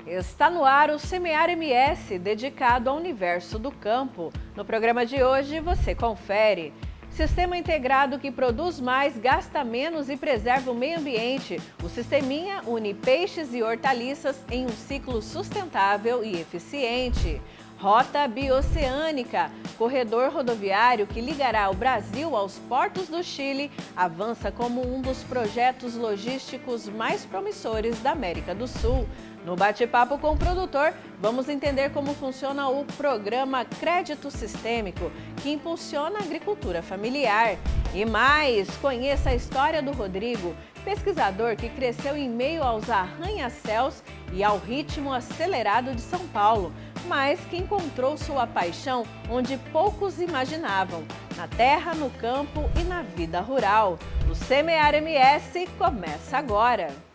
Está no ar o Semear MS, dedicado ao universo do campo. No programa de hoje, você confere. Sistema integrado que produz mais, gasta menos e preserva o meio ambiente. O Sisteminha une peixes e hortaliças em um ciclo sustentável e eficiente. Rota Bioceânica, corredor rodoviário que ligará o Brasil aos portos do Chile, avança como um dos projetos logísticos mais promissores da América do Sul. No bate-papo com o produtor, vamos entender como funciona o programa Crédito Sistêmico, que impulsiona a agricultura familiar. E mais, conheça a história do Rodrigo, pesquisador que cresceu em meio aos arranha-céus e ao ritmo acelerado de São Paulo, mas que encontrou sua paixão onde poucos imaginavam, na terra, no campo e na vida rural. O Semear MS começa agora!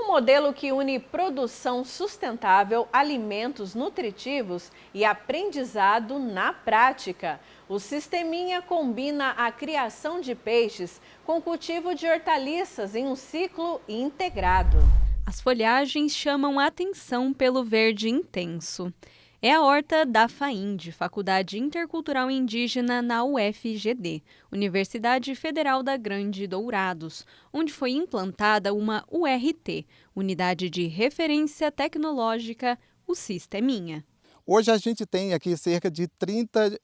Modelo que une produção sustentável, alimentos nutritivos e aprendizado na prática. O Sisteminha combina a criação de peixes com o cultivo de hortaliças em um ciclo integrado. As folhagens chamam a atenção pelo verde intenso. É a horta da FAIND, Faculdade Intercultural Indígena na UFGD, Universidade Federal da Grande Dourados, onde foi implantada uma URT, Unidade de Referência Tecnológica, o Sisteminha. Hoje a gente tem aqui cerca de 30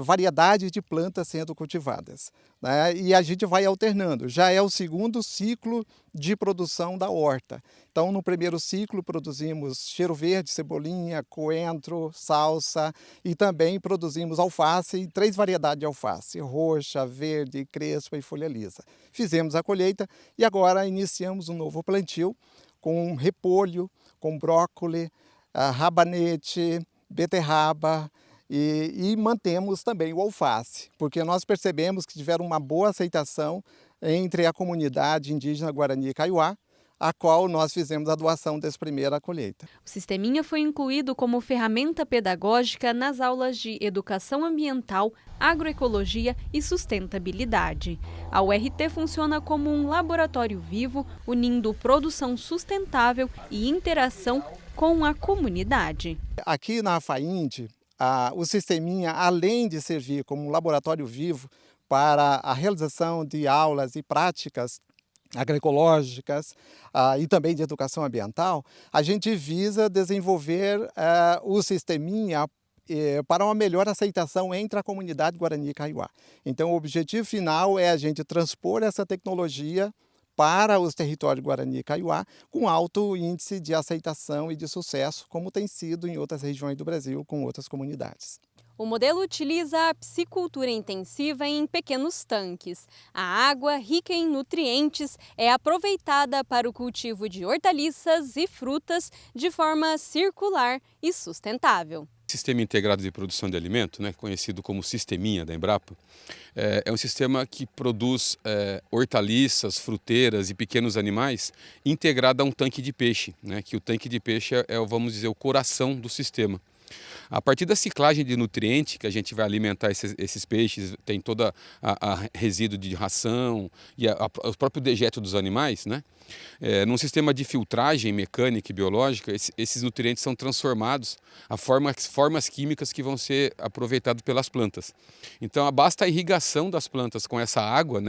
variedades de plantas sendo cultivadas, né? E a gente vai alternando. Já é o segundo ciclo de produção da horta. Então, no primeiro ciclo, produzimos cheiro verde, cebolinha, coentro, salsa e também produzimos alface, 3 variedades de alface, roxa, verde, crespa e folha lisa. Fizemos a colheita e agora iniciamos um novo plantio com repolho, com brócolis, rabanete, beterraba e mantemos também o alface, porque nós percebemos que tiveram uma boa aceitação entre a comunidade indígena Guarani e Kaiowá, a qual nós fizemos a doação dessa primeira colheita. O Sisteminha foi incluído como ferramenta pedagógica nas aulas de Educação Ambiental, Agroecologia e Sustentabilidade. A URT funciona como um laboratório vivo, unindo produção sustentável e interação com a comunidade. Aqui na FAIND, o Sisteminha, além de servir como um laboratório vivo para a realização de aulas e práticas agroecológicas e também de educação ambiental, a gente visa desenvolver o Sisteminha para uma melhor aceitação entre a comunidade Guarani e Kaiowá. Então, o objetivo final é a gente transpor essa tecnologia para os territórios Guarani e Kaiowá com alto índice de aceitação e de sucesso, como tem sido em outras regiões do Brasil com outras comunidades. O modelo utiliza a piscicultura intensiva em pequenos tanques. A água, rica em nutrientes, é aproveitada para o cultivo de hortaliças e frutas de forma circular e sustentável. Sistema Integrado de Produção de Alimento, conhecido como Sisteminha da Embrapa, é um sistema que produz hortaliças, fruteiras e pequenos animais integrado a um tanque de peixe, que o tanque de peixe vamos dizer, o coração do sistema. A partir da ciclagem de nutriente que a gente vai alimentar esses peixes, tem toda a resíduo de ração e o próprio dejeto dos animais, num sistema de filtragem mecânica e biológica, esses nutrientes são transformados a formas químicas que vão ser aproveitadas pelas plantas. Então, basta a irrigação das plantas com essa água,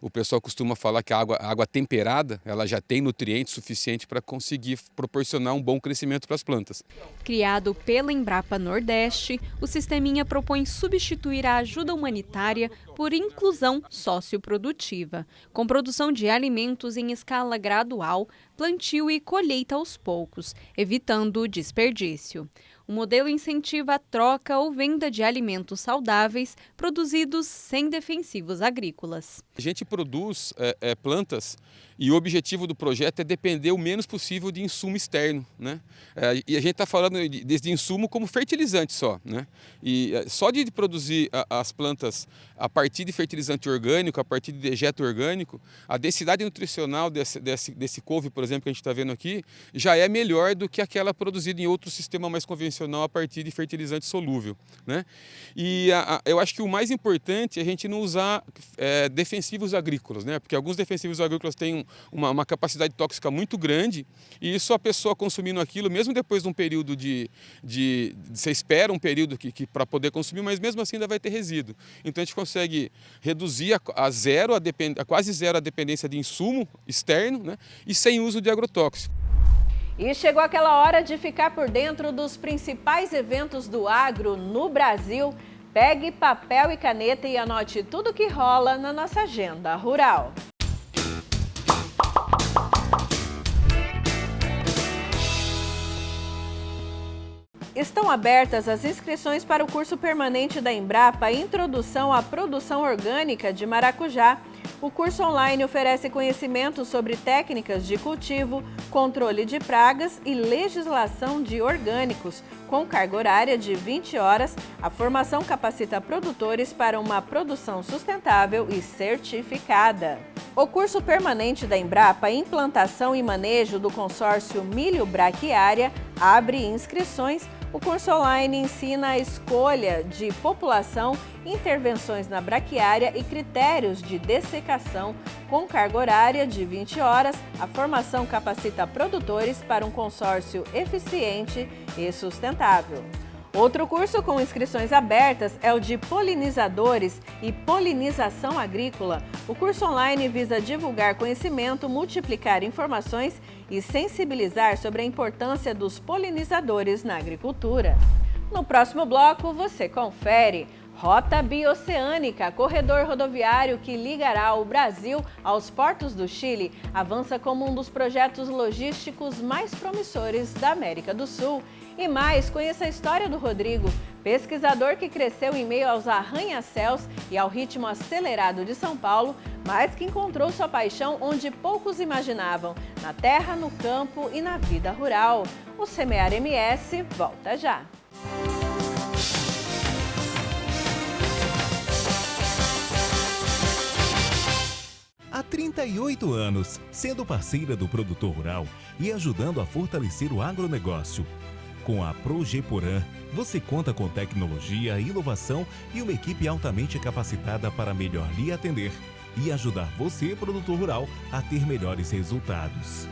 o pessoal costuma falar que a água temperada, ela já tem nutrientes suficientes para conseguir proporcionar um bom crescimento para as plantas. Criado pela Embrapa Nordeste, o Sisteminha propõe substituir a ajuda humanitária por inclusão socioprodutiva, com produção de alimentos em escala gradual, plantio e colheita aos poucos, evitando o desperdício. O modelo incentiva a troca ou venda de alimentos saudáveis produzidos sem defensivos agrícolas. A gente produz plantas e o objetivo do projeto é depender o menos possível de insumo externo, né? E a gente está falando de insumo como fertilizante só, né? E só de produzir as plantas a partir de fertilizante orgânico, a partir de dejeto orgânico, a densidade nutricional desse couve, por exemplo, que a gente está vendo aqui, já é melhor do que aquela produzida em outro sistema mais convencional a partir de fertilizante solúvel, né? E eu acho que o mais importante é a gente não usar defensivos agrícolas, né? Porque alguns defensivos agrícolas têm uma capacidade tóxica muito grande e isso a pessoa consumindo aquilo, mesmo depois de um período você espera um período para poder consumir, mas mesmo assim ainda vai ter resíduo. Então a gente consegue reduzir a quase zero a dependência de insumo externo, né? E sem uso de agrotóxico. E chegou aquela hora de ficar por dentro dos principais eventos do agro no Brasil. Pegue papel e caneta e anote tudo que rola na nossa agenda rural. Estão abertas as inscrições para o curso permanente da Embrapa Introdução à Produção Orgânica de Maracujá. O curso online oferece conhecimentos sobre técnicas de cultivo, controle de pragas e legislação de orgânicos. Com carga horária de 20 horas, a formação capacita produtores para uma produção sustentável e certificada. O curso permanente da Embrapa Implantação e Manejo do Consórcio Milho Braquiária abre inscrições. O curso online ensina a escolha de população, intervenções na braquiária e critérios de dessecação. Com carga horária de 20 horas, a formação capacita produtores para um consórcio eficiente e sustentável. Outro curso com inscrições abertas é o de polinizadores e polinização agrícola. O curso online visa divulgar conhecimento, multiplicar informações e sensibilizar sobre a importância dos polinizadores na agricultura. No próximo bloco, você confere. Rota Bioceânica, corredor rodoviário que ligará o Brasil aos portos do Chile, avança como um dos projetos logísticos mais promissores da América do Sul. E mais, conheça a história do Rodrigo, pesquisador que cresceu em meio aos arranha-céus e ao ritmo acelerado de São Paulo, mas que encontrou sua paixão onde poucos imaginavam, na terra, no campo e na vida rural. O Semear MS volta já. Há 38 anos, sendo parceira do produtor rural e ajudando a fortalecer o agronegócio. Com a Progeporã, você conta com tecnologia, inovação e uma equipe altamente capacitada para melhor lhe atender e ajudar você, produtor rural, a ter melhores resultados.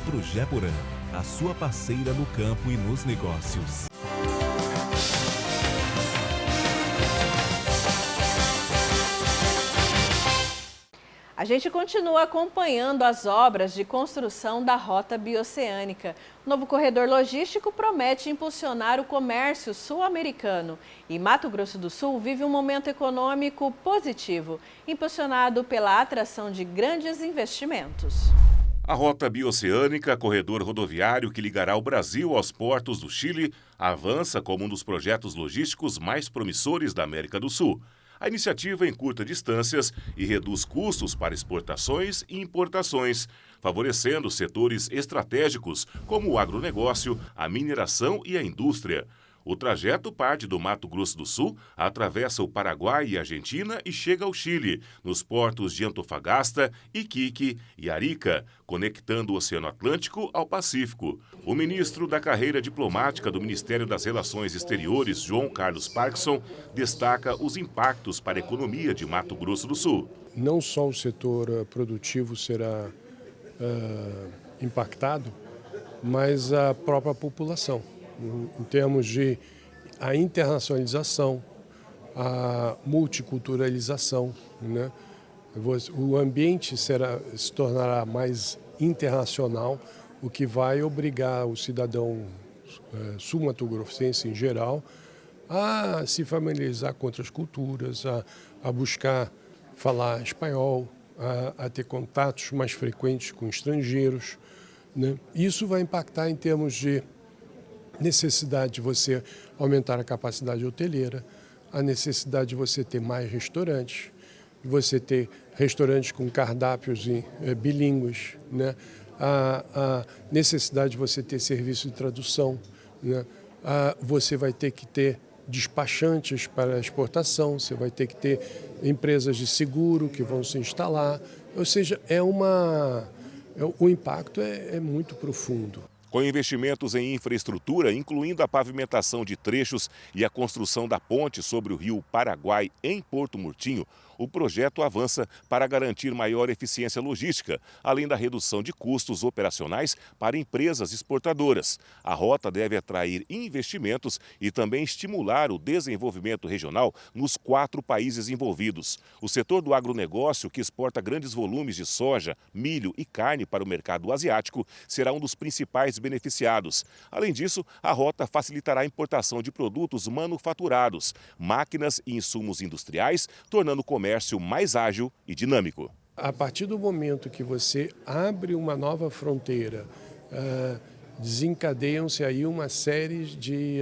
Progeporã, a sua parceira no campo e nos negócios. A gente continua acompanhando as obras de construção da Rota Bioceânica. O novo corredor logístico promete impulsionar o comércio sul-americano. E Mato Grosso do Sul vive um momento econômico positivo, impulsionado pela atração de grandes investimentos. A Rota Bioceânica, corredor rodoviário que ligará o Brasil aos portos do Chile, avança como um dos projetos logísticos mais promissores da América do Sul. A iniciativa encurta distâncias e reduz custos para exportações e importações, favorecendo setores estratégicos como o agronegócio, a mineração e a indústria. O trajeto parte do Mato Grosso do Sul, atravessa o Paraguai e a Argentina e chega ao Chile, nos portos de Antofagasta, Iquique e Arica, conectando o Oceano Atlântico ao Pacífico. O ministro da carreira diplomática do Ministério das Relações Exteriores, João Carlos Parkson, destaca os impactos para a economia de Mato Grosso do Sul. Não só o setor produtivo será impactado, mas a própria população. Em termos de a internacionalização, a multiculturalização, né? O ambiente se tornará mais internacional, o que vai obrigar o cidadão sul-mato-grossense em geral a se familiarizar com outras culturas, a buscar falar espanhol, a ter contatos mais frequentes com estrangeiros, né? Isso vai impactar em termos de necessidade de você aumentar a capacidade hoteleira, a necessidade de você ter mais restaurantes, de você ter restaurantes com cardápios bilíngues, né? A necessidade de você ter serviço de tradução, né? Você vai ter que ter despachantes para exportação, você vai ter que ter empresas de seguro que vão se instalar, ou seja, o impacto é muito profundo. Com investimentos em infraestrutura, incluindo a pavimentação de trechos e a construção da ponte sobre o rio Paraguai em Porto Murtinho, o projeto avança para garantir maior eficiência logística, além da redução de custos operacionais para empresas exportadoras. A rota deve atrair investimentos e também estimular o desenvolvimento regional nos 4 países envolvidos. O setor do agronegócio, que exporta grandes volumes de soja, milho e carne para o mercado asiático, será um dos principais beneficiados. Além disso, a rota facilitará a importação de produtos manufaturados, máquinas e insumos industriais, tornando o comércio mais ágil e dinâmico. A partir do momento que você abre uma nova fronteira, desencadeiam-se aí uma série de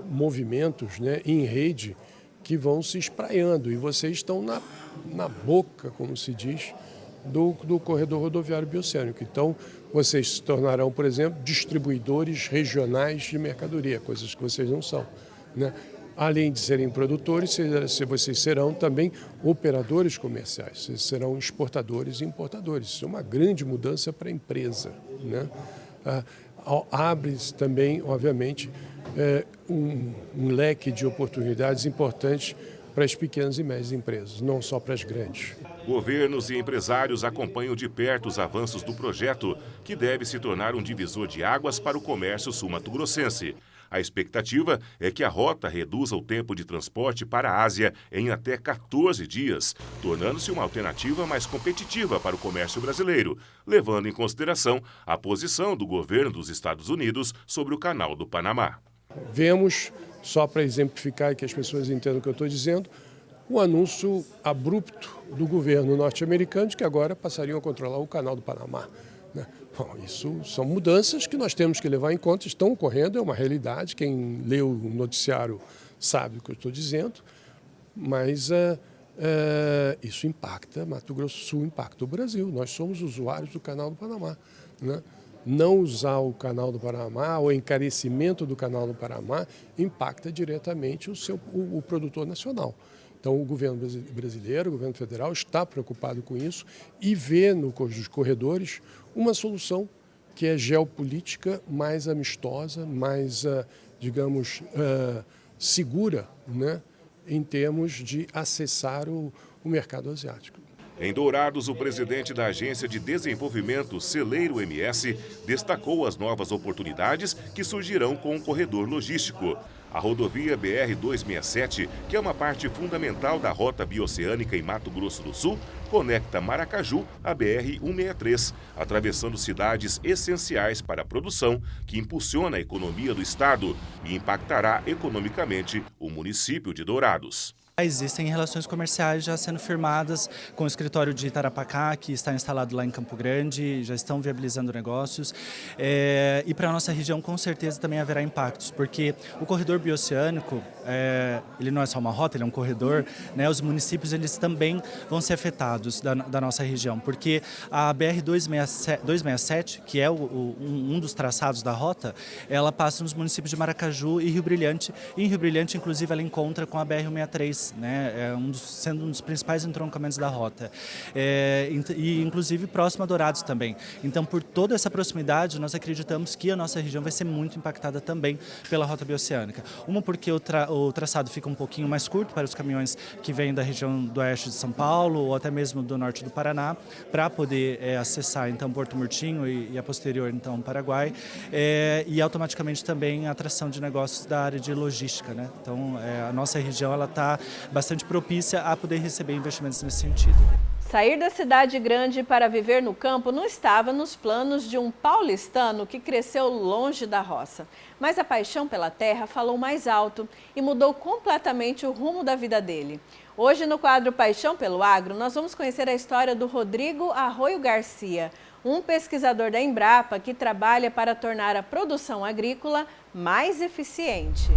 movimentos, né, em rede que vão se espraiando e vocês estão na boca, como se diz, do corredor rodoviário bioceânico. Então, vocês se tornarão, por exemplo, distribuidores regionais de mercadoria, coisas que vocês não são, né? Além de serem produtores, vocês serão também operadores comerciais, vocês serão exportadores e importadores. Isso é uma grande mudança para a empresa, né? Abre-se também, obviamente, um leque de oportunidades importantes para as pequenas e médias empresas, não só para as grandes. Governos e empresários acompanham de perto os avanços do projeto, que deve se tornar um divisor de águas para o comércio sul-mato-grossense. A expectativa é que a rota reduza o tempo de transporte para a Ásia em até 14 dias, tornando-se uma alternativa mais competitiva para o comércio brasileiro, levando em consideração a posição do governo dos Estados Unidos sobre o Canal do Panamá. Vemos, só para exemplificar e que as pessoas entendam o que eu estou dizendo, o anúncio abrupto do governo norte-americano de que agora passariam a controlar o Canal do Panamá, né? Bom, isso são mudanças que nós temos que levar em conta, estão ocorrendo, é uma realidade, quem lê o noticiário sabe o que eu estou dizendo, mas isso impacta Mato Grosso do Sul, impacta o Brasil, nós somos usuários do Canal do Panamá, né? Não usar o Canal do Panamá, o encarecimento do Canal do Panamá, impacta diretamente o produtor nacional. Então, o governo brasileiro, o governo federal, está preocupado com isso e vê nos corredores uma solução que é geopolítica mais amistosa, mais, digamos, segura, né, em termos de acessar o mercado asiático. Em Dourados, o presidente da Agência de Desenvolvimento Celeiro MS destacou as novas oportunidades que surgirão com o corredor logístico. A rodovia BR-267, que é uma parte fundamental da rota bioceânica em Mato Grosso do Sul, conecta Maracaju à BR-163, atravessando cidades essenciais para a produção, que impulsiona a economia do estado e impactará economicamente o município de Dourados. Existem relações comerciais já sendo firmadas com o escritório de Tarapacá, que está instalado lá em Campo Grande, já estão viabilizando negócios. E para a nossa região, com certeza, também haverá impactos, porque o corredor bioceânico, ele não é só uma rota, ele é um corredor, né? Os municípios eles também vão ser afetados da nossa região, porque a BR-267, que é um dos traçados da rota, ela passa nos municípios de Maracaju e Rio Brilhante. E em Rio Brilhante, inclusive, ela encontra com a BR-163. Né, sendo um dos principais entroncamentos da rota, e inclusive próximo a Dourados também. Então, por toda essa proximidade, nós acreditamos que a nossa região vai ser muito impactada também pela rota bioceânica. Uma porque o traçado fica um pouquinho mais curto para os caminhões que vêm da região do oeste de São Paulo ou até mesmo do norte do Paraná, para poder acessar então Porto Murtinho e a posterior então Paraguai, e automaticamente também a atração de negócios da área de logística, né? Então, a nossa região ela está bastante propícia a poder receber investimentos nesse sentido. Sair da cidade grande para viver no campo não estava nos planos de um paulistano que cresceu longe da roça. Mas a paixão pela terra falou mais alto e mudou completamente o rumo da vida dele. Hoje no quadro Paixão pelo Agro, nós vamos conhecer a história do Rodrigo Arroio Garcia, um pesquisador da Embrapa que trabalha para tornar a produção agrícola mais eficiente.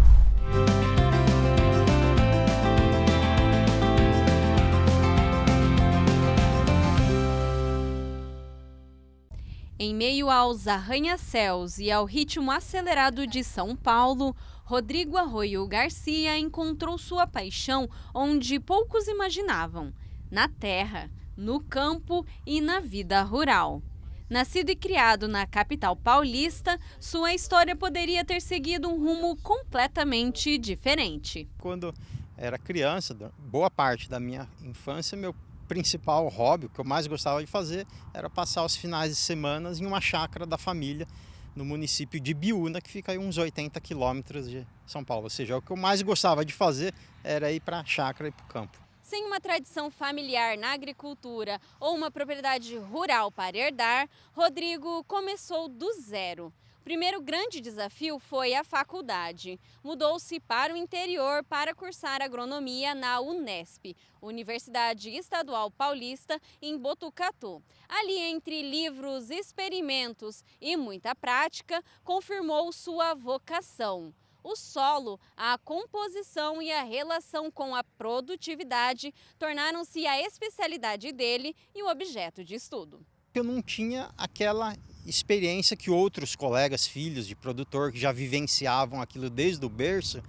Em meio aos arranha-céus e ao ritmo acelerado de São Paulo, Rodrigo Arroio Garcia encontrou sua paixão onde poucos imaginavam: na terra, no campo e na vida rural. Nascido e criado na capital paulista, sua história poderia ter seguido um rumo completamente diferente. Quando era criança, boa parte da minha infância, meu principal hobby, o que eu mais gostava de fazer, era passar os finais de semana em uma chácara da família no município de Biúna, que fica aí uns 80 quilômetros de São Paulo. Ou seja, o que eu mais gostava de fazer era ir para a chácara e para o campo. Sem uma tradição familiar na agricultura ou uma propriedade rural para herdar, Rodrigo começou do zero. O primeiro grande desafio foi a faculdade. Mudou-se para o interior para cursar agronomia na Unesp, Universidade Estadual Paulista, em Botucatu. Ali, entre livros, experimentos e muita prática, confirmou sua vocação. O solo, a composição e a relação com a produtividade tornaram-se a especialidade dele e o objeto de estudo. Eu não tinha aquela experiência que outros colegas, filhos de produtor, que já vivenciavam aquilo desde o berço,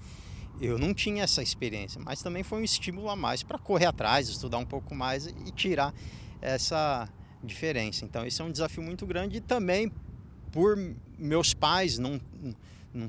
eu não tinha essa experiência, mas também foi um estímulo a mais para correr atrás, estudar um pouco mais e tirar essa diferença. Então esse é um desafio muito grande e também por meus pais não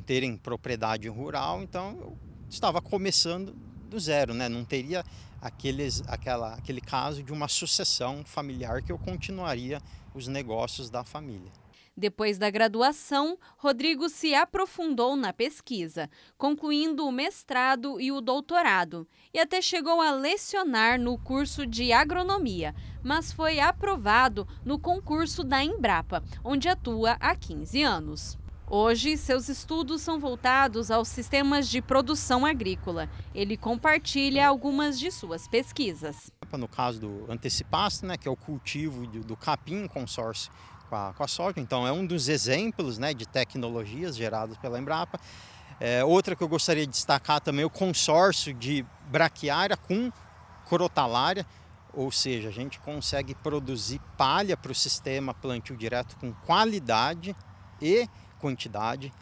terem propriedade rural, então eu estava começando do zero, né? Não teria aquele caso de uma sucessão familiar que eu continuaria os negócios da família. Depois da graduação, Rodrigo se aprofundou na pesquisa, concluindo o mestrado e o doutorado, e até chegou a lecionar no curso de agronomia, mas foi aprovado no concurso da Embrapa, onde atua há 15 anos. Hoje, seus estudos são voltados aos sistemas de produção agrícola. Ele compartilha algumas de suas pesquisas. No caso do antecipasto, né, que é o cultivo do capim em consórcio com a soja, então é um dos exemplos, né, de tecnologias geradas pela Embrapa. Outra que eu gostaria de destacar também é o consórcio de braquiária com crotalária, ou seja, a gente consegue produzir palha para o sistema plantio direto com qualidade e quantidade.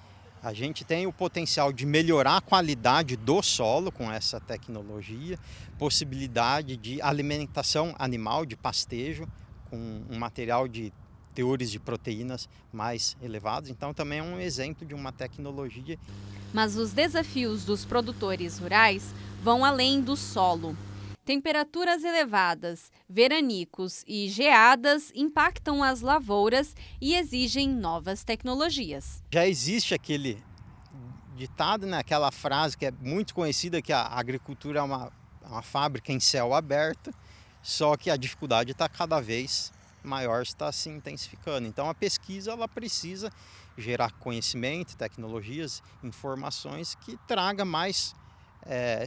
A gente tem o potencial de melhorar a qualidade do solo com essa tecnologia, possibilidade de alimentação animal, de pastejo, com um material de teores de proteínas mais elevados. Então também é um exemplo de uma tecnologia. Mas os desafios dos produtores rurais vão além do solo. Temperaturas elevadas, veranicos e geadas impactam as lavouras e exigem novas tecnologias. Já existe aquele ditado, né, aquela frase que é muito conhecida, que a agricultura é uma fábrica em céu aberto, só que a dificuldade está cada vez maior, está se intensificando. Então a pesquisa ela precisa gerar conhecimento, tecnologias, informações que traga mais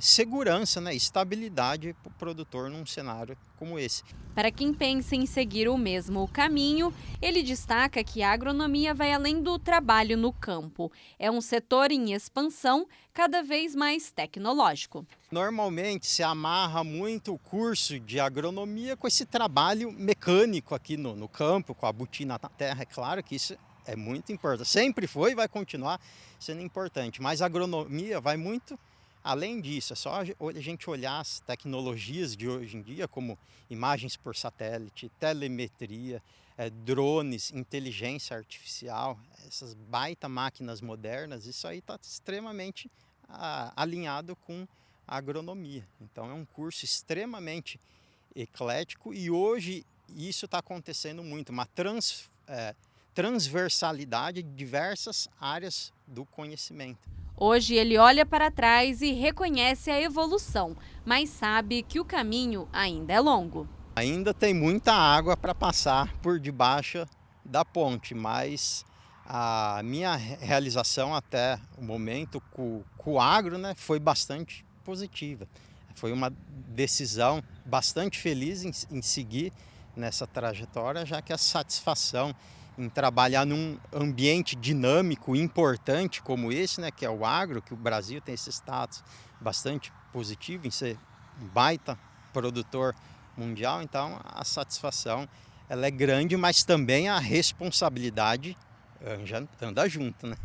segurança, né, estabilidade para o produtor num cenário como esse. Para quem pensa em seguir o mesmo caminho, ele destaca que a agronomia vai além do trabalho no campo. É um setor em expansão, cada vez mais tecnológico. Normalmente se amarra muito o curso de agronomia com esse trabalho mecânico aqui no campo, com a botina na terra. É claro que isso é muito importante, sempre foi e vai continuar sendo importante, mas a agronomia vai muito além disso. É só a gente olhar as tecnologias de hoje em dia, como imagens por satélite, telemetria, drones, inteligência artificial, essas baita máquinas modernas, isso aí está extremamente alinhado com a agronomia. Então é um curso extremamente eclético e hoje isso está acontecendo muito, uma transversalidade de diversas áreas do conhecimento. Hoje ele olha para trás e reconhece a evolução, mas sabe que o caminho ainda é longo. Ainda tem muita água para passar por debaixo da ponte, mas a minha realização até o momento com o agro, né, foi bastante positiva. Foi uma decisão bastante feliz em seguir nessa trajetória, já que a satisfação em trabalhar num ambiente dinâmico, importante como esse, né, que é o agro, que o Brasil tem esse status bastante positivo em ser um baita produtor mundial, então a satisfação ela é grande, mas também a responsabilidade anda junto, né?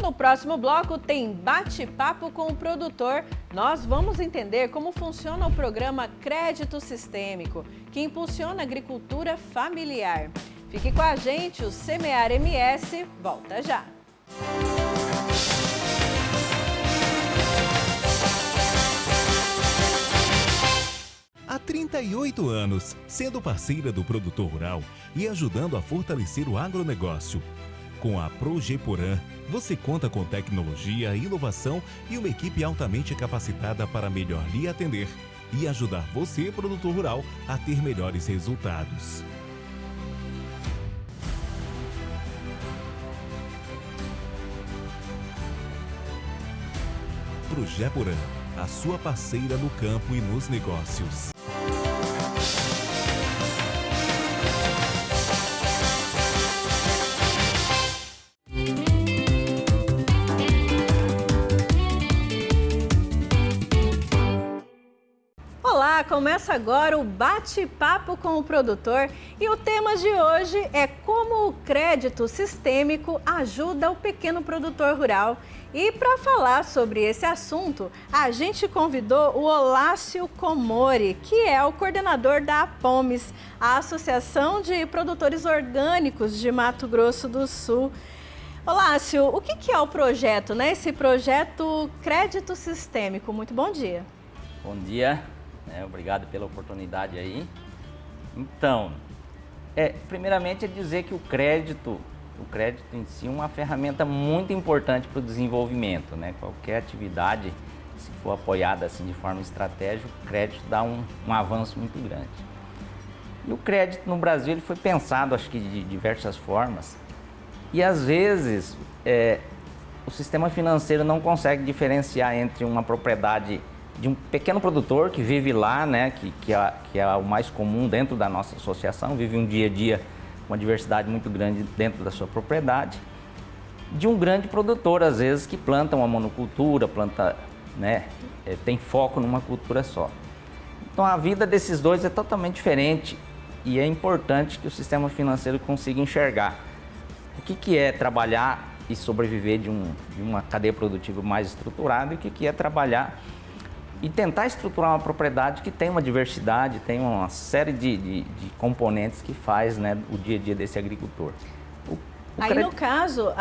No próximo bloco tem bate-papo com o produtor. Nós vamos entender como funciona o programa Crédito Sistêmico, que impulsiona a agricultura familiar. Fique com a gente, o Semear MS volta já. Há 38 anos, sendo parceira do produtor rural e ajudando a fortalecer o agronegócio. Com a Progeporã, você conta com tecnologia, inovação e uma equipe altamente capacitada para melhor lhe atender e ajudar você, produtor rural, a ter melhores resultados. Progeporã, a sua parceira no campo e nos negócios. Olá, começa agora o bate-papo com o produtor e o tema de hoje é como o crédito sistêmico ajuda o pequeno produtor rural. E para falar sobre esse assunto, a gente convidou o Olácio Comori, que é o coordenador da APOMES, a Associação de Produtores Orgânicos de Mato Grosso do Sul. Olácio, o que é o projeto, né? Esse projeto Crédito Sistêmico. Muito bom dia. Bom dia. Obrigado pela oportunidade aí. Então, primeiramente é dizer que o crédito em si é uma ferramenta muito importante para o desenvolvimento, né? Qualquer atividade, se for apoiada assim de forma estratégica, o crédito dá um avanço muito grande. E o crédito no Brasil ele foi pensado, acho que de diversas formas, e às vezes o sistema financeiro não consegue diferenciar entre uma propriedade de um pequeno produtor que vive lá, né, que é o mais comum dentro da nossa associação, vive um dia a dia, uma diversidade muito grande dentro da sua propriedade, de um grande produtor, às vezes, que planta uma monocultura, tem foco numa cultura só. Então a vida desses dois é totalmente diferente e é importante que o sistema financeiro consiga enxergar o que é trabalhar e sobreviver de uma cadeia produtiva mais estruturada e o que é trabalhar e tentar estruturar uma propriedade que tem uma diversidade, tem uma série de componentes que faz, né, o dia a dia desse agricultor. Aí, no caso,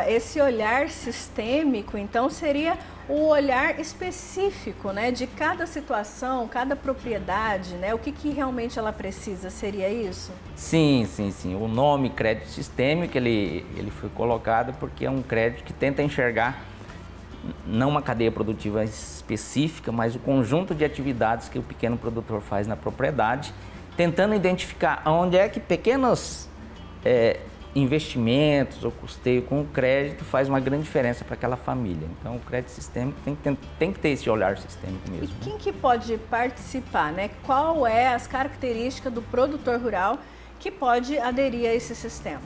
esse olhar sistêmico, então, seria o olhar específico, né, de cada situação, cada propriedade, né, o que realmente ela precisa, seria isso? Sim. O nome crédito sistêmico, ele foi colocado porque é um crédito que tenta enxergar não uma cadeia produtiva específica, mas o conjunto de atividades que o pequeno produtor faz na propriedade, tentando identificar onde é que pequenos investimentos ou custeio com o crédito faz uma grande diferença para aquela família. Então, o crédito sistêmico tem que ter esse olhar sistêmico mesmo. E quem que pode participar, né? Qual é as características do produtor rural que pode aderir a esse sistema?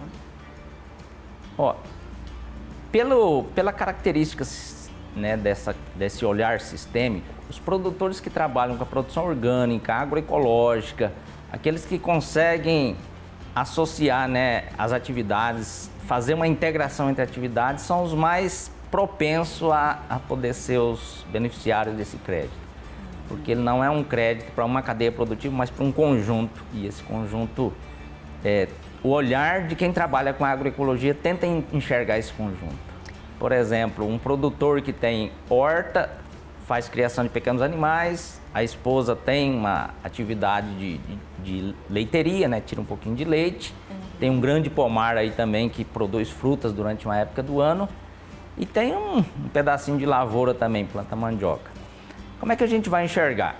Pela característica, né, desse olhar sistêmico, os produtores que trabalham com a produção orgânica, agroecológica, aqueles que conseguem associar, né, as atividades, fazer uma integração entre atividades, são os mais propensos a poder ser os beneficiários desse crédito. Porque ele não é um crédito para uma cadeia produtiva, mas para um conjunto. E esse conjunto, o olhar de quem trabalha com a agroecologia tenta enxergar esse conjunto. Por exemplo, um produtor que tem horta, faz criação de pequenos animais, a esposa tem uma atividade de leiteria, né? Tira um pouquinho de leite, tem um grande pomar aí também que produz frutas durante uma época do ano e tem um pedacinho de lavoura também, planta mandioca. Como é que a gente vai enxergar?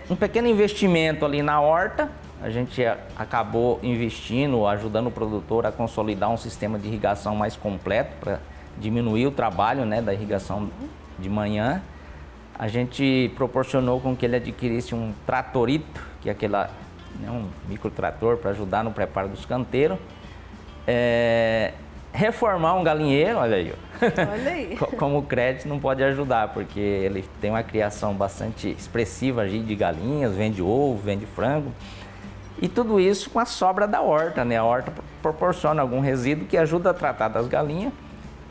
Um pequeno investimento ali na horta, a gente acabou investindo, ajudando o produtor a consolidar um sistema de irrigação mais completo para diminuir o trabalho, né, da irrigação de manhã. a gente proporcionou com que ele adquirisse um tratorito, que é um microtrator para ajudar no preparo dos canteiros, reformar um galinheiro, olha aí. Olha aí. Como o crédito não pode ajudar, porque ele tem uma criação bastante expressiva de galinhas, vende ovo, vende frango. E tudo isso com a sobra da horta, né? A horta proporciona algum resíduo que ajuda a tratar das galinhas.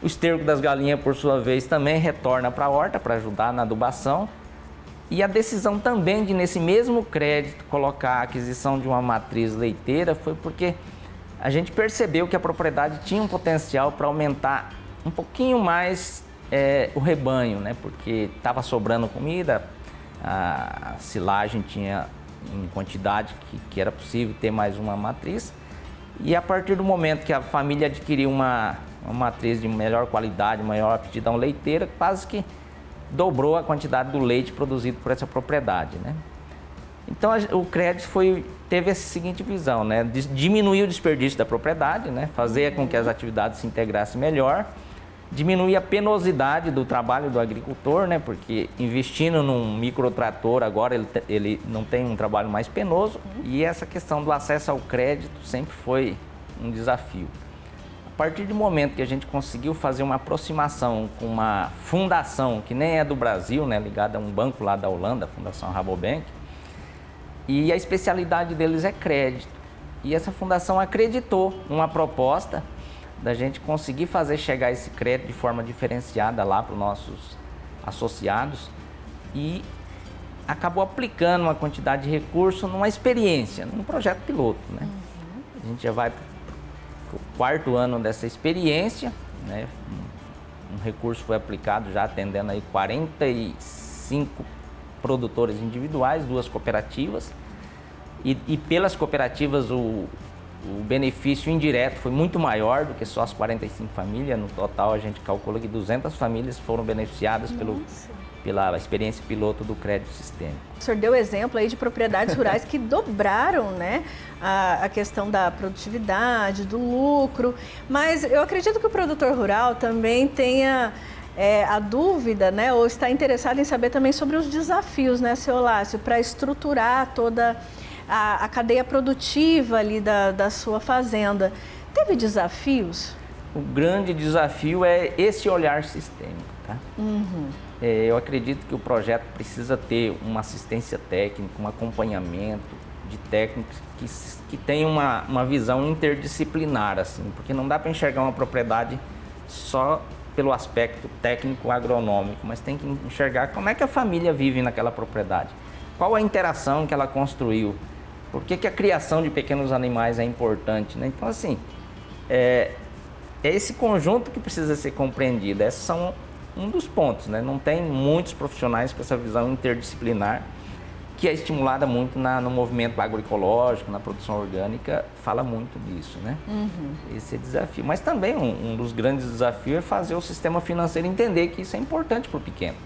O esterco das galinhas, por sua vez, também retorna para a horta para ajudar na adubação. E a decisão também de, nesse mesmo crédito, colocar a aquisição de uma matriz leiteira foi porque a gente percebeu que a propriedade tinha um potencial para aumentar um pouquinho mais o rebanho, né? Porque estava sobrando comida, a silagem tinha em quantidade que era possível ter mais uma matriz. E a partir do momento que a família adquiriu uma matriz de melhor qualidade, maior aptidão leiteira, quase que dobrou a quantidade do leite produzido por essa propriedade, né? Então o crédito teve essa seguinte visão, né? Diminuir o desperdício da propriedade, né? Fazer com que as atividades se integrassem melhor, diminuir a penosidade do trabalho do agricultor, né? Porque investindo num microtrator agora ele não tem um trabalho mais penoso, e essa questão do acesso ao crédito sempre foi um desafio. A partir do momento que a gente conseguiu fazer uma aproximação com uma fundação que nem é do Brasil, né? Ligada a um banco lá da Holanda, a Fundação Rabobank, e a especialidade deles é crédito. E essa fundação acreditou numa proposta da gente conseguir fazer chegar esse crédito de forma diferenciada lá para os nossos associados e acabou aplicando uma quantidade de recursos numa experiência, num projeto piloto, né? A gente já vai para o 4º ano dessa experiência, né? Um recurso foi aplicado já atendendo aí 45 produtores individuais, 2 cooperativas, e pelas cooperativas o benefício indireto foi muito maior do que só as 45 famílias. No total a gente calcula que 200 famílias foram beneficiadas pela experiência piloto do crédito sistêmico. O senhor deu exemplo aí de propriedades rurais que dobraram, né, a questão da produtividade, do lucro, mas eu acredito que o produtor rural também tenha a dúvida, né, ou está interessado em saber também sobre os desafios, né, seu Lácio, para estruturar toda a cadeia produtiva ali da sua fazenda. Teve desafios? O grande desafio é esse olhar sistêmico, tá? Eu acredito que o projeto precisa ter uma assistência técnica, um acompanhamento de técnicos que tenham uma visão interdisciplinar, assim, porque não dá para enxergar uma propriedade só pelo aspecto técnico agronômico, mas tem que enxergar como é que a família vive naquela propriedade, qual a interação que ela construiu, por que a criação de pequenos animais é importante, né? Então, assim, é esse conjunto que precisa ser compreendido. Esses são um dos pontos, né? Não tem muitos profissionais com essa visão interdisciplinar, que é estimulada muito no movimento agroecológico, na produção orgânica, fala muito disso, né? Esse é o desafio. Mas também um dos grandes desafios é fazer o sistema financeiro entender que isso é importante para o pequeno.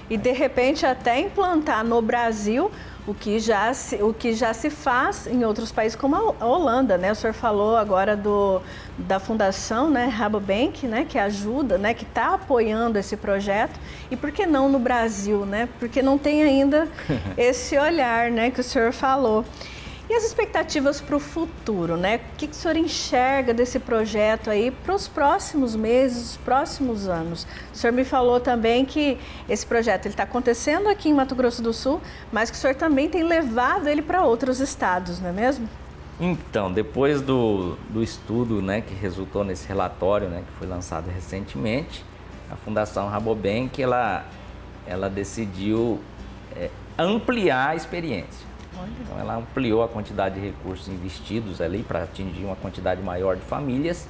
E, de repente, até implantar no Brasil o que já se faz em outros países, como a Holanda, né? O senhor falou agora da fundação, né, Rabobank, né, que ajuda, né, que está apoiando esse projeto. E por que não no Brasil, né? Porque não tem ainda esse olhar, né, que o senhor falou. E as expectativas para o futuro, né? O que o senhor enxerga desse projeto aí para os próximos meses, os próximos anos? O senhor me falou também que esse projeto está acontecendo aqui em Mato Grosso do Sul, mas que o senhor também tem levado ele para outros estados, não é mesmo? Então, depois do estudo, né, que resultou nesse relatório, né, que foi lançado recentemente, a Fundação Rabobank ela decidiu ampliar a experiência. Então ela ampliou a quantidade de recursos investidos ali para atingir uma quantidade maior de famílias.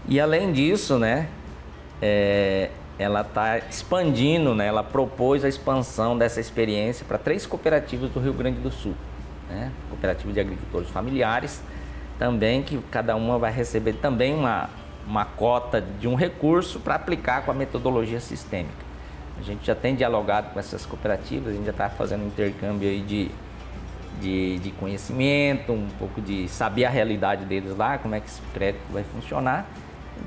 E além disso, né, ela está expandindo, né, ela propôs a expansão dessa experiência para 3 cooperativas do Rio Grande do Sul, né, cooperativa de agricultores familiares, também que cada uma vai receber também uma cota de um recurso para aplicar com a metodologia sistêmica. A gente já tem dialogado com essas cooperativas, a gente já está fazendo um intercâmbio aí de conhecimento, um pouco de saber a realidade deles lá, como é que esse crédito vai funcionar.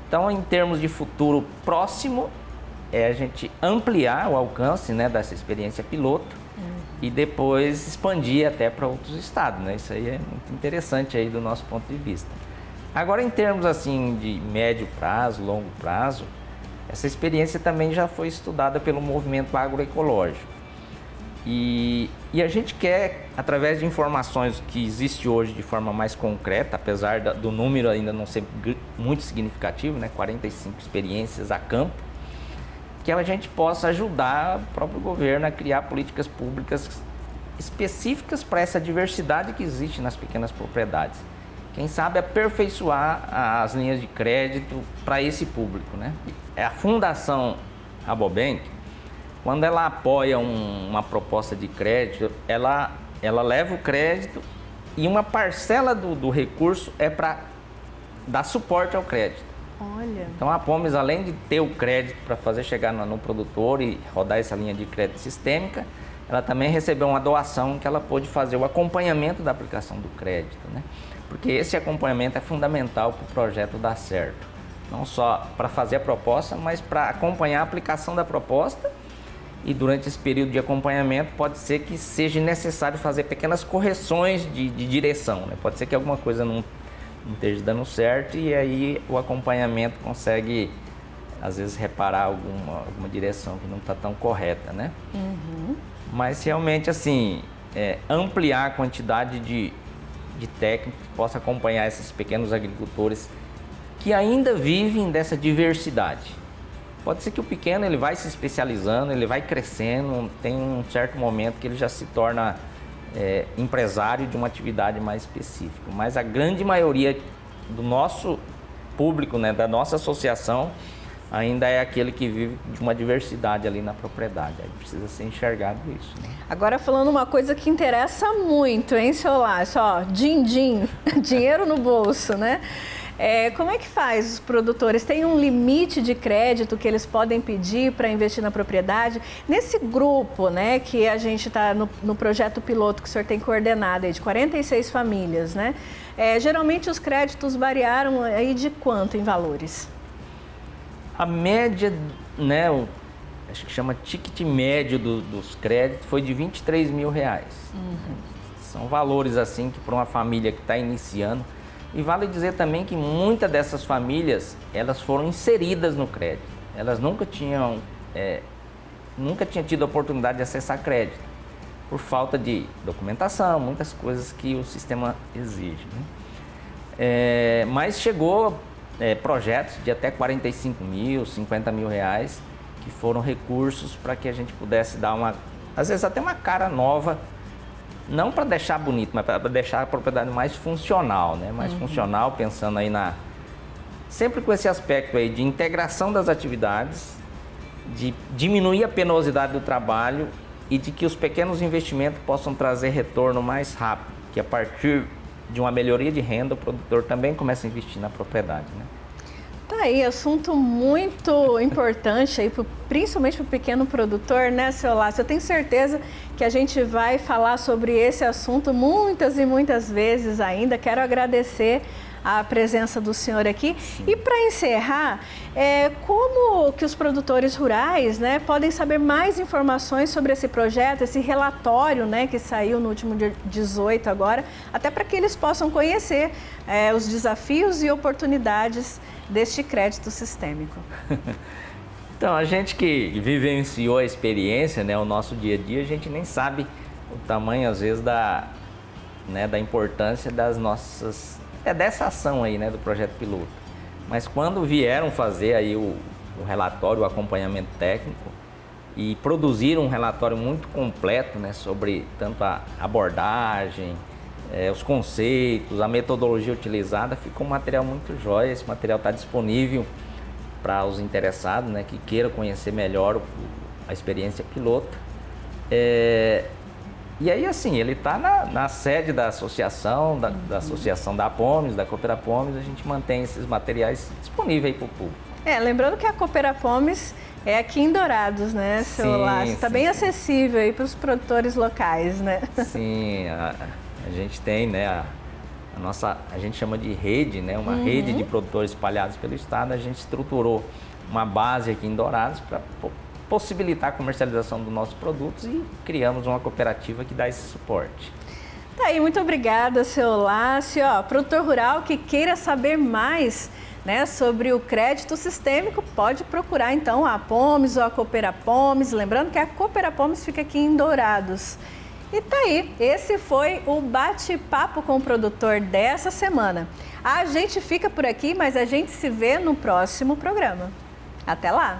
Então, em termos de futuro próximo, é a gente ampliar o alcance, né, dessa experiência piloto e depois expandir até para outros estados, né? Isso aí é muito interessante aí do nosso ponto de vista. Agora, em termos assim de médio prazo, longo prazo, essa experiência também já foi estudada pelo movimento agroecológico. E a gente quer, através de informações que existe hoje de forma mais concreta, apesar do número ainda não ser muito significativo, né, 45 experiências a campo, que a gente possa ajudar o próprio governo a criar políticas públicas específicas para essa diversidade que existe nas pequenas propriedades. Quem sabe aperfeiçoar as linhas de crédito para esse público, né? A Fundação Rabobank, quando ela apoia uma proposta de crédito, ela leva o crédito e uma parcela do recurso é para dar suporte ao crédito. Olha. Então a Apomes, além de ter o crédito para fazer chegar no produtor e rodar essa linha de crédito sistêmica, ela também recebeu uma doação que ela pôde fazer o acompanhamento da aplicação do crédito, né? Porque esse acompanhamento é fundamental para o projeto dar certo. Não só para fazer a proposta, mas para acompanhar a aplicação da proposta. E durante esse período de acompanhamento pode ser que seja necessário fazer pequenas correções de direção, né? Pode ser que alguma coisa não esteja dando certo e aí o acompanhamento consegue, às vezes, reparar alguma direção que não está tão correta, né? Mas realmente, assim, ampliar a quantidade de técnicos que possa acompanhar esses pequenos agricultores que ainda vivem dessa diversidade. Pode ser que o pequeno ele vai se especializando, ele vai crescendo, tem um certo momento que ele já se torna empresário de uma atividade mais específica. Mas a grande maioria do nosso público, né, da nossa associação, ainda é aquele que vive de uma diversidade ali na propriedade. Aí precisa ser enxergado isso, né? Agora falando uma coisa que interessa muito, hein, seu Lácio? Ó, din-din, dinheiro no bolso, né? Como é que faz os produtores? Tem um limite de crédito que eles podem pedir para investir na propriedade? Nesse grupo, né, que a gente está no projeto piloto que o senhor tem coordenado aí, de 46 famílias, né? Geralmente os créditos variaram aí de quanto em valores? A média, né, acho que chama ticket médio dos créditos, foi de R$23 mil. São valores assim que para uma família que está iniciando. E vale dizer também que muitas dessas famílias, elas foram inseridas no crédito. Elas nunca tinham tido a oportunidade de acessar crédito, por falta de documentação, muitas coisas que o sistema exige, né? Mas chegou projetos de até 45 mil, 50 mil reais, que foram recursos para que a gente pudesse dar às vezes até uma cara nova, não para deixar bonito, mas para deixar a propriedade mais funcional, né? Mais funcional, pensando aí sempre com esse aspecto aí de integração das atividades, de diminuir a penosidade do trabalho e de que os pequenos investimentos possam trazer retorno mais rápido, que a partir de uma melhoria de renda, o produtor também começa a investir na propriedade, né? Tá aí, assunto muito importante aí, principalmente para o pequeno produtor, né, seu Lácio? Eu tenho certeza que a gente vai falar sobre esse assunto muitas e muitas vezes ainda. Quero agradecer a presença do senhor aqui. Sim. E para encerrar, como que os produtores rurais, né, podem saber mais informações sobre esse projeto, esse relatório, né, que saiu no último dia 18 agora, até para que eles possam conhecer os desafios e oportunidades deste crédito sistêmico? Então, a gente que vivenciou a experiência, né, o nosso dia a dia, a gente nem sabe o tamanho, às vezes, da importância das nossas... dessa ação aí, né, do projeto piloto. Mas quando vieram fazer aí o relatório, o acompanhamento técnico e produziram um relatório muito completo, né, sobre tanto a abordagem, os conceitos, a metodologia utilizada, ficou um material muito jóia. Esse material está disponível para os interessados, né, que queiram conhecer melhor a experiência piloto. E aí, assim, ele está na sede da associação, da associação da Apomes, da Cooperapomes. A gente mantém esses materiais disponíveis aí para o público. Lembrando que a Cooperapomes é aqui em Dourados, né, seu Lácio? Está bem acessível aí para os produtores locais, né? Sim, a gente tem, né, a gente chama de rede, né, uma rede de produtores espalhados pelo estado. A gente estruturou uma base aqui em Dourados para possibilitar a comercialização dos nossos produtos e criamos uma cooperativa que dá esse suporte. Tá aí, muito obrigada, seu Lácio. Produtor rural que queira saber mais, né, sobre o crédito sistêmico, pode procurar então a Apomes ou a Cooperapomes. Lembrando que a Cooperapomes fica aqui em Dourados. E tá aí, esse foi o bate-papo com o produtor dessa semana. A gente fica por aqui, mas a gente se vê no próximo programa. Até lá!